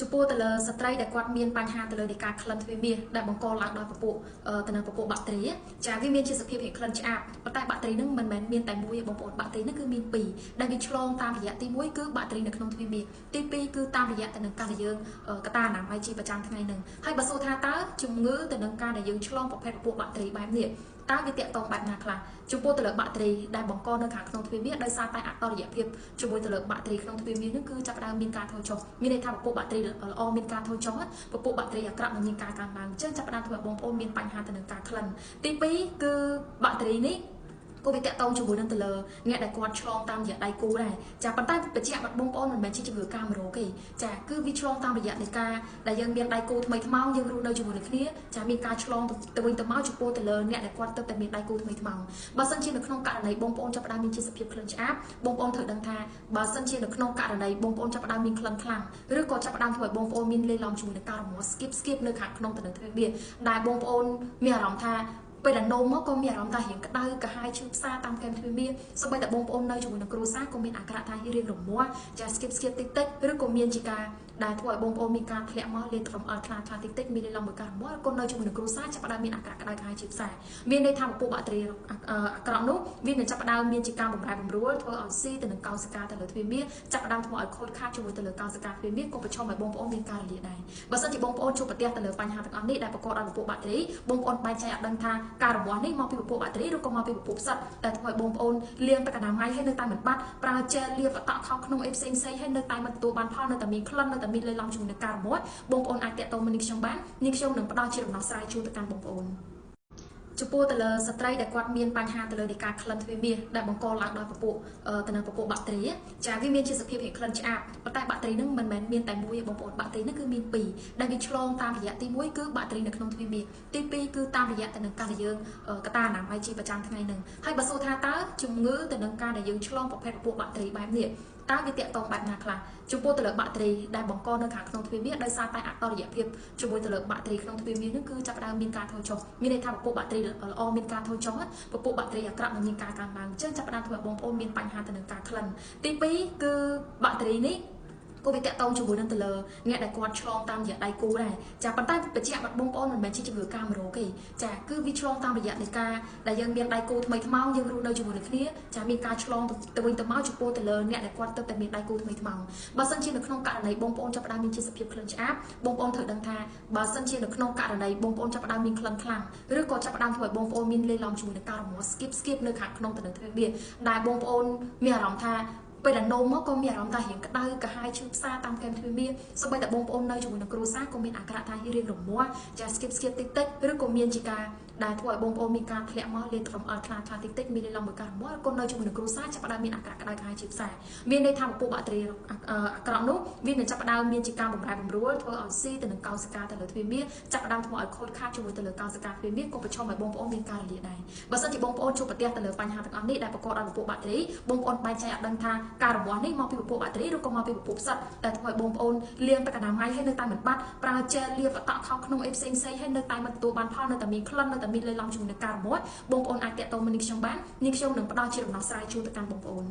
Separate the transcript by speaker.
Speaker 1: ចំពោះទៅលើស្ត្រីដែលគាត់មានបញ្ហាទៅលើនៃការក្លិនទ្វេមាសដែលបង្កឡើងដោយពពួកទៅនឹងពពួកបាក់តេរីចាវាមានជាសភាពនៃក្លិនឆ្អាបប៉ុន្តែបាក់តេរីហ្នឹងមិនមែនមានតែមួយទេបងប្អូនបាក់តេរីហ្នឹងគឺមានពីរដែលវាឆ្លងតាមរយៈទី1គឺបាក់តេរីនៅក្នុងទ្វេមាសទី2គឺតាមរយៈទៅនឹងការដែលយើងកតាអនាម័យជាប្រចាំថ្ងៃហ្នឹងហើយបើសួរថាតើជំងឺទៅនឹងការដែលយើងឆ្លងប្រភេទពពួកបាក់តេរីបែបនេះតើវាតាក់ទងបែបណាខ្លះចំពោះទៅលើបាក់តេរីដែលបង្កនៅខាងក្នុងទ្វេមាសដោយសារតែអតុល្យភាពជាមួយទៅលើបាក់តេរីក្នុងទ្វេមាសនេះគឺចាប់ផ្ដើមមានការថយចុះមានន័យថាពពួកបាក់តេរីល្អមានការថយចុះពពួកបាក់តេរីអាក្រក់នឹងមានការកើនឡើងអញ្ចឹងចាប់ផ្ដើមធ្វើឲ្យបងប្អូនមានបញ្ហាទៅនឹងការក្លិនទី2គឺបាក់តេរីនេះក៏វាតាក់ទងជាមួយនឹងទៅលើអ្នកដែលគាត់ឆ្លងតាមរយៈដៃគូដែរចាប៉ុន្តែបញ្ជាក់បងប្អូនមិនមែនជាជំងឺកាមរោគទេចាគឺវាឆ្លងតាមរយៈនៃការដែលយើងមានដៃគូថ្មីថ្មោងយើងរស់នៅជាមួយនឹងគ្នាចាមានការឆ្លងទៅវិញទៅមកចំពោះទៅលើអ្នកដែលគាត់ទៅតែមានដៃគូថ្មីថ្មោងបើសិនជានៅក្នុងករណីបងប្អូនចាប់ផ្ដើមមានជាសភាពក្លិនឆ្អាបបងប្អូនត្រូវដឹងថាបើសិនជានៅក្នុងករណីបងប្អូនចាប់ផ្ដើមមានក្លិនខ្លាំងឬក៏ចាប់ផ្ដើមធ្វើឲ្យបងប្អូនមានលេីឡំជាមួយនឹងការរមាស់ skip នៅខាងក្នុងទៅនឹងទ្វេមាសដែលបងប្អូនមានអារម្មណ៍ថាពេលដែលនោមមកក៏មានអារម្មណ៍ថារៀងក្តៅកាហាយឈឺផ្សាតាមកែមទ្វេមាសសូម្បីតែបងប្អូននៅជាមួយនឹងគ្រួសារក៏មានអាការៈថារៀងរមាស់ចា skip តិចតិចឬក៏មានជាការដែលធ្វើឲ្យបងប្អូនមានការធ្លាក់មកលេងត្រឹមខ្លាតិចតិចមានលេងឡំមួយការរមាស់ក៏នៅជាមួយនឹងគ្រួសារចាប់ផ្ដើមមានអាការៈក្តៅកាហាយឈឺផ្សាមានន័យថាពពួកបាក់តេរីអាក្រក់នោះវានឹងចាប់ផ្ដើមមានជាការបំរែបំរួលធ្វើឲ្យស៊ីទៅនឹងកោសិកាទៅលើទ្វេមាសចាប់ផ្ដើមធ្វើឲ្យខូចខាតជាមួយទៅលើកោសិកាទ្វេមាសក៏ប្រឈមឲ្យបងប្អូនមានការរលាកដែរបើសិនជាបងប្អូនជួបប្រទះទៅលើបញ្ហាទាំងអស់នេះដែលប្រកបដោយពពួកបាក់តេរីបងប្អូនបែងចែកអត់ដឹងថាការរមាស់នេះមកពីពពួកបាក់តេរីឬក៏មកពីពពួកផ្សិតតែធ្វើឲ្យបងប្អូនលាងទឹកអនាម័យហើយនៅតែមិនបាត់ប្រើជែលលាបអតថោក្នុងអីផ្សេងហើយនៅតែមិនទទួលបានផលនៅតែមានក្លិននៅតែមានលេីឡំជាមួយនឹងការរមាស់បងប្អូនអាចតាក់ទងមកនេះខ្ញុំបាននេះខ្ញុំនឹងផ្ដល់ជាដំណោះស្រាយជូនទៅកាន់បងប្អូនចំពោះទៅលើស្ត្រីដែលគាត់មានបញ្ហាទៅលើនៃការក្លិនទ្វេមាសដែលបង្កឡើងដោយពពួកទៅនឹងពពួកបាក់តេរីចាវាមានជាសភាពនៃក្លិនឆ្អាបប៉ុន្តែបាក់តេរីហ្នឹងមិនមែនមានតែមួយទេបងប្អូនបាក់តេរីហ្នឹងគឺមានពីរដែលវាឆ្លងតាមរយៈទី1គឺបាក់តេរីនៅក្នុងទ្វេមាសទី2គឺតាមរយៈទៅនឹងការដែលយើងកតាអនាម័យជាប្រចាំថ្ងៃហ្នឹងហើយបើសួរថាតើជំងឺទៅនឹងការដែលយើងឆ្លងប្រភេទពពួកបាក់តេរីបែបនេះតើវាតាក់ទងបែបណាខ្លះចំពោះទៅលើបាក់តេរីដែលបង្កនៅខាងក្នុងទ្វេមាសដោយសារតែអតុល្យភាពជាមួយទៅលើបាក់តេរីក្នុងទ្វេមាសនេះគឺចាប់ផ្ដើមមានការថយចុះមានន័យថាពពួកបាក់តេរីល្អមានការថយចុះពពួកបាក់តេរីអាក្រក់នឹងមានការកើនឡើងអញ្ចឹងចាប់ផ្ដើមធ្វើឲ្យបងប្អូនមានបញ្ហាទៅនឹងការក្លិនទី2គឺបាក់តេរីនេះក៏វាតាក់ទងជាមួយនឹងទៅលើអ្នកដែលគាត់ឆ្លងតាមរយៈដៃគូដែរចាប៉ុន្តែបញ្ជាក់បងប្អូនមិនមែនជាជំងឺកាមរោគទេចាគឺវាឆ្លងតាមរយៈនៃការដែលយើងមានដៃគូថ្មីថ្មោងយើងរស់នៅជាមួយនឹងគ្នាចាមានការឆ្លងទៅវិញទៅមកចំពោះទៅលើអ្នកដែលគាត់ទៅតែមានដៃគូថ្មីថ្មោងបើសិនជានៅក្នុងករណីបងប្អូនចាប់ផ្ដើមមានជាសភាពក្លិនឆ្អាបបងប្អូនត្រូវដឹងថាបើសិនជានៅក្នុងករណីបងប្អូនចាប់ផ្ដើមមានក្លិនខ្លាំងឬក៏ចាប់ផ្ដើមធ្វើឲ្យបងប្អូនមានលេីឡំជាមួយនឹងការរមាស់ skip នៅខាងក្នុងទៅនឹងទ្វេមាសដែលបងប្អូនមានអារម្មណ៍ថាពេលដែលនោមមកក៏មានអារម្មណ៍ថារៀងក្តៅកាហាយឈឺផ្សាតាមកែមទ្វេមាសសូម្បីតែបងប្អូននៅជាមួយនឹងគ្រួសារក៏មានអាការៈថារៀងរមាស់ចា skip តិចតិចឬក៏មានជាការដែលធ្វើឲ្យបងប្អូនមានការធ្លាក់មកលេងត្រឹមខ្លាតិចតិចមានលេងឡំមួយការរមាស់ក៏នៅជាមួយនឹងគ្រួសារចាប់ផ្ដើមមានអាការៈក្តៅកាហាយឈឺផ្សាមានន័យថាពពួកបាក់តេរីអាក្រក់នោះវានឹងចាប់ផ្ដើមមានជាការបំរែបំរួលធ្វើឲ្យស៊ីទៅនឹងកោសិកាទៅលើទ្វេមាសចាប់ផ្ដើមធ្វើឲ្យខូចខាតជាមួយទៅលើកោសិកាទ្វេមាសក៏ប្រឈមឲ្យបងប្អូនមានការរលាកដែរបើសិនជាបងប្អូនជួបប្រទះទៅលើបញ្ហាទាំងអស់នេះដែលប្រកបដោយពពួកបាក់តេរីបងប្អូនបែងចែកអត់ដឹងថាការរមាស់នេះមកពីពពួកបាក់តេរីឬក៏មកពីពពួកផ្សិតតែធ្វើឲ្យបងប្អូនលាងទឹកអនាម័យហើយនៅតែមិនបាត់ប្រើជែលលាបអតថោក្នុងអីផ្សេងហើយនៅតែមិនទទួលបានផលនៅតែមានក្លិននៅតែមានលេីឡំជាមួយនឹងការរមាស់បងប្អូនអាចតាក់ទងមកនេះខ្ញុំបាននេះខ្ញុំនឹងផ្ដល់ជាដំណោះស្រាយជូនទៅកាន់បងប្អូន